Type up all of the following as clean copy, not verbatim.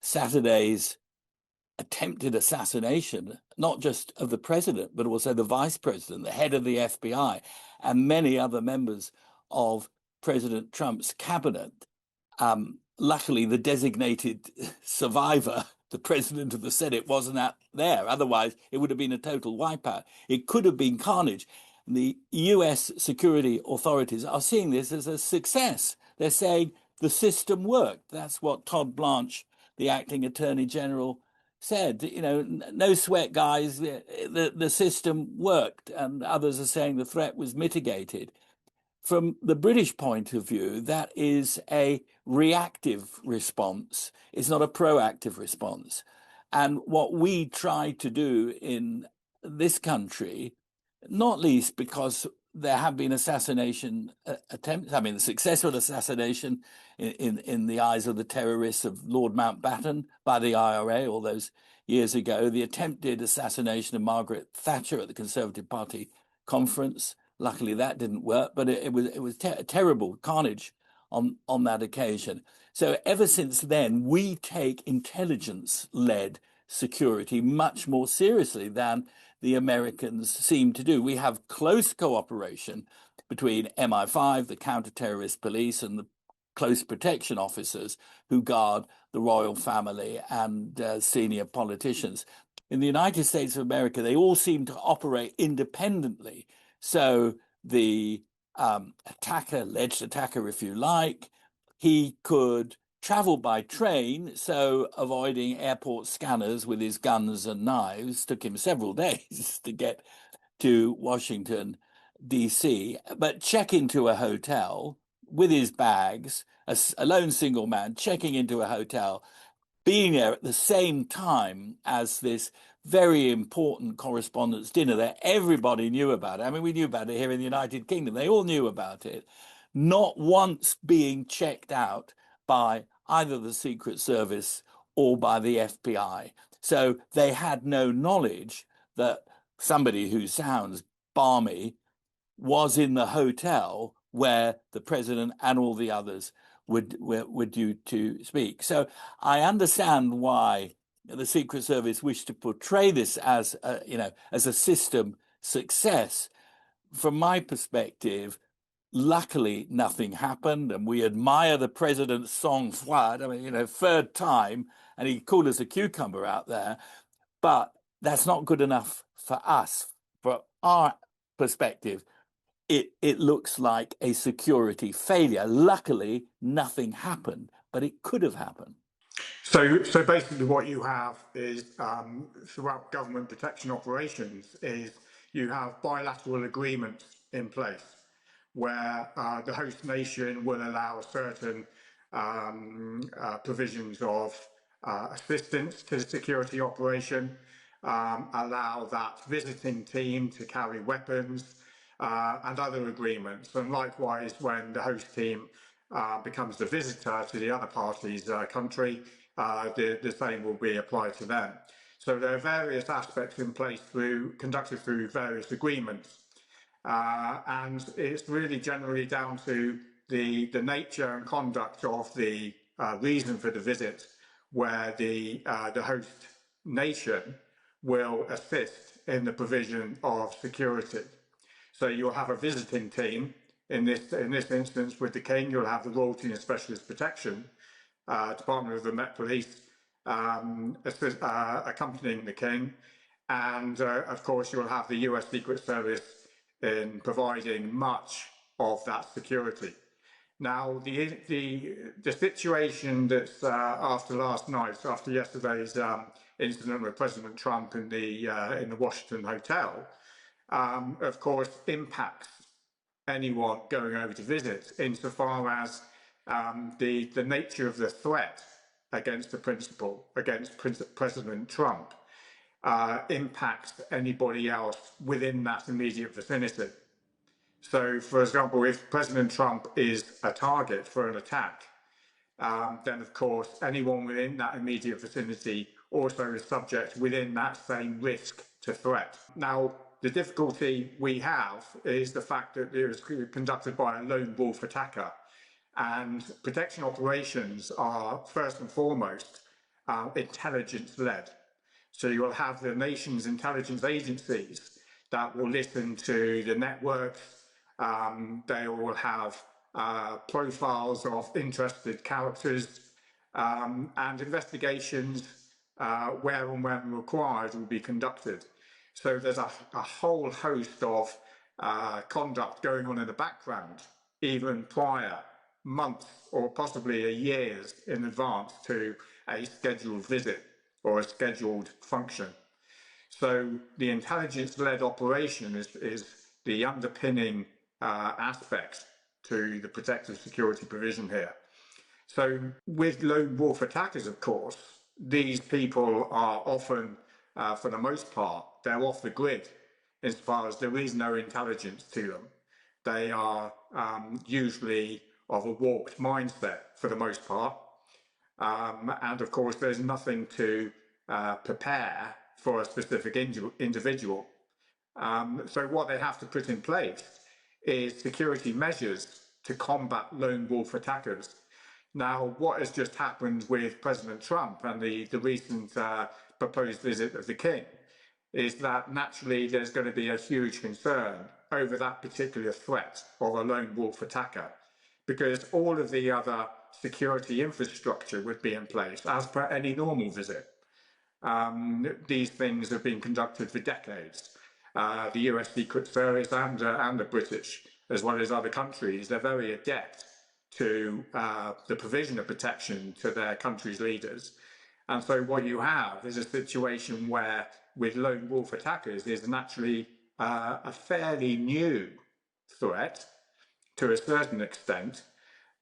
Saturday's attempted assassination, not just of the president, but also the vice president, the head of the FBI, and many other members of President Trump's cabinet. Luckily, the designated survivor, the president of the Senate, wasn't out there. Otherwise, it would have been a total wipeout. It could have been carnage. The US security authorities are seeing this as a success. They're saying the system worked. That's what Todd Blanche, the acting attorney general, said. No sweat, guys. The system worked, and others are saying the threat was mitigated. From the British point of view, that is a reactive response. It's not a proactive response. And what we try to do in this country, not least because there have been assassination attempts, the successful assassination in the eyes of the terrorists of Lord Mountbatten by the IRA all those years ago, the attempted assassination of Margaret Thatcher at the Conservative Party conference. Luckily, that didn't work, but it was terrible carnage on that occasion. So ever since then, we take intelligence-led security much more seriously than the Americans seem to do. We have close cooperation between MI5, the counter-terrorist police, and the close protection officers who guard the royal family and senior politicians. In the United States of America, they all seem to operate independently. So the alleged attacker, if you like, he could travel by train, so avoiding airport scanners with his guns and knives took him several days to get to Washington, D.C., but check into a hotel with his bags, a lone single man checking into a hotel, being there at the same time as this very important correspondence dinner that everybody knew about it. We knew about it here in the United Kingdom. They all knew about it. Not once being checked out by either the Secret Service or by the FBI. So they had no knowledge that somebody who sounds balmy was in the hotel where the president and all the others were due to speak. So I understand why the Secret Service wished to portray this as a system success. From my perspective, luckily nothing happened, and we admire the president's sang-froid. Third time, and he called us a cucumber out there, but that's not good enough for us. For our perspective, it looks like a security failure. Luckily, nothing happened, but it could have happened. So basically what you have is, throughout government protection operations, is you have bilateral agreements in place where the host nation will allow certain provisions of assistance to the security operation, allow that visiting team to carry weapons, and other agreements. And likewise, when the host team becomes the visitor to the other party's country, the same will be applied to them. So there are various aspects in place conducted through various agreements. And it's really generally down to the nature and conduct of the reason for the visit, where the host nation will assist in the provision of security. So you'll have a visiting team. In this instance, with the King, you'll have the Royalty and Specialist Protection Department of the Met Police accompanying the King, and of course you'll have the US Secret Service in providing much of that security. Now, the situation that's after last night, after yesterday's incident with President Trump in the Washington hotel, of course, impacts anyone going over to visit, insofar as the nature of the threat against the principal, against President Trump, impacts anybody else within that immediate vicinity. So, for example, if President Trump is a target for an attack, then of course anyone within that immediate vicinity also is subject within that same risk to threat. Now, the difficulty we have is the fact that it was conducted by a lone wolf attacker, and protection operations are first and foremost intelligence-led. So you will have the nation's intelligence agencies that will listen to the networks. They will have profiles of interested characters, and investigations where and when required will be conducted. So there's a whole host of conduct going on in the background, even prior, months or possibly a years in advance to a scheduled visit or a scheduled function. So the intelligence-led operation is the underpinning aspect to the protective security provision here. So with lone wolf attackers, of course, these people are often, for the most part, they're off the grid as far as there is no intelligence to them. They are usually of a warped mindset for the most part. And of course, there's nothing to prepare for a specific individual. So what they have to put in place is security measures to combat lone wolf attackers. Now, what has just happened with President Trump and the recent proposed visit of the King is that naturally there's going to be a huge concern over that particular threat of a lone wolf attacker, because all of the other security infrastructure would be in place as per any normal visit. These things have been conducted for decades. The US Secret Service and the British, as well as other countries, they're very adept to the provision of protection to their country's leaders. And so what you have is a situation where, with lone wolf attackers, is naturally a fairly new threat to a certain extent.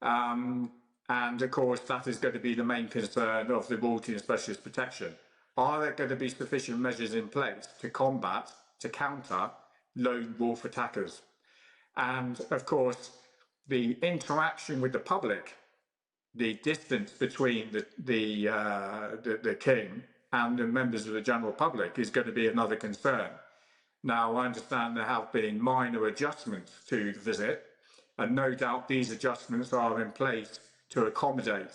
And of course, that is going to be the main concern of the Royalty and Specialist Protection. Are there going to be sufficient measures in place to combat, to counter lone wolf attackers? And of course, the interaction with the public, the distance between the King and the members of the general public is going to be another concern. Now, I understand there have been minor adjustments to the visit, and no doubt these adjustments are in place to accommodate,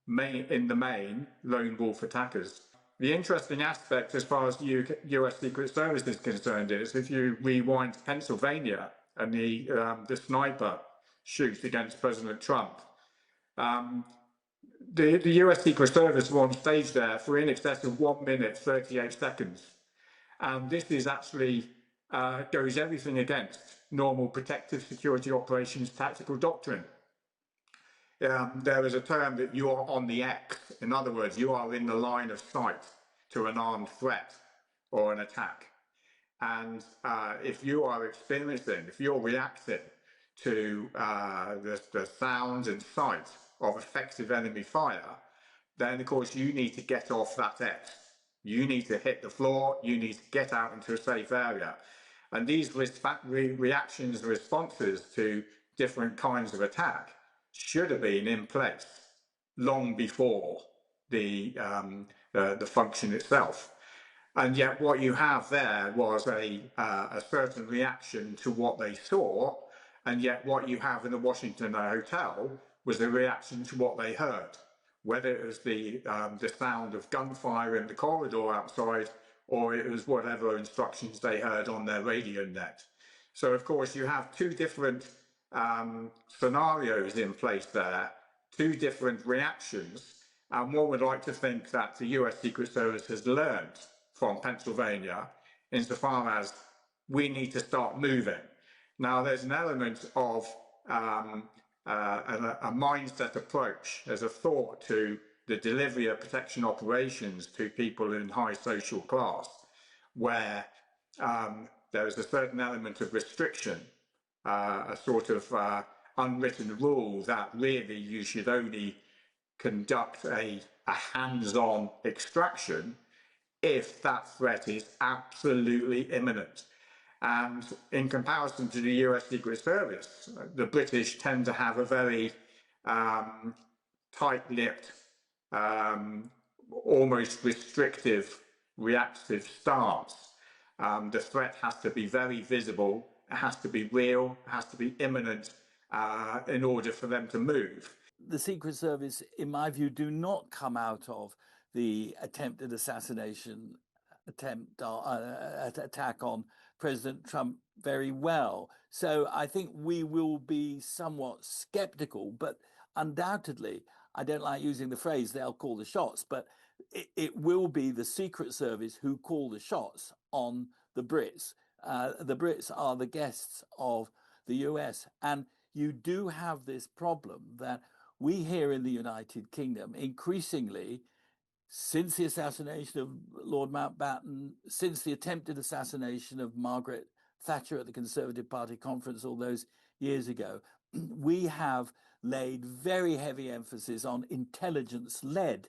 in the main, lone wolf attackers. The interesting aspect as far as the US Secret Service is concerned is, if you rewind to Pennsylvania and the sniper shoot against President Trump, the US Secret Service were on stage there for in excess of 1 minute, 38 seconds. And this is actually goes everything against normal protective security operations tactical doctrine. There is a term that you are on the X. In other words, you are in the line of sight to an armed threat or an attack. And if you are experiencing, if you're reacting to the sounds and sight of effective enemy fire, then of course you need to get off that X. You need to hit the floor, you need to get out into a safe area. And these reactions and responses to different kinds of attack should have been in place long before the function itself. And yet what you have there was a certain reaction to what they saw, and yet what you have in the Washington hotel was a reaction to what they heard, whether it was the sound of gunfire in the corridor outside, or it was whatever instructions they heard on their radio net. So of course you have two different scenarios in place there, two different reactions, and one would like to think that the US Secret Service has learned from Pennsylvania insofar as we need to start moving. Now there's an element of a mindset approach, there's a thought to the delivery of protection operations to people in high social class, where there is a certain element of restriction, a sort of unwritten rule that really you should only conduct a hands-on extraction if that threat is absolutely imminent. And in comparison to the US Secret Service, the British tend to have a very tight-lipped, almost restrictive, reactive stance. The threat has to be very visible, it has to be real, it has to be imminent in order for them to move. The Secret Service, in my view, do not come out of the attempted assassination attack on President Trump very well. So I think we will be somewhat skeptical, but undoubtedly, I don't like using the phrase they'll call the shots, but it will be the Secret Service who call the shots on the Brits. The Brits are the guests of the US. And you do have this problem that we here in the United Kingdom increasingly, since the assassination of Lord Mountbatten, since the attempted assassination of Margaret Thatcher at the Conservative Party conference all those years ago, we have laid very heavy emphasis on intelligence-led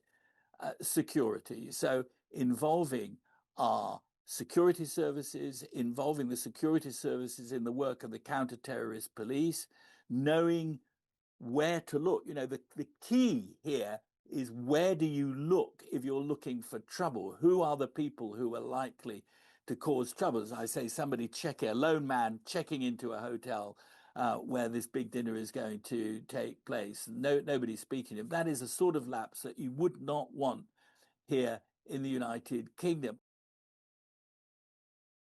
security. So involving our security services, involving the security services in the work of the counter-terrorist police, knowing where to look. You know, the key here is where do you look if you're looking for trouble? Who are the people who are likely to cause trouble? As I say, a lone man checking into a hotel where this big dinner is going to take place. Nobody's speaking of. That is a sort of lapse that you would not want here in the United Kingdom.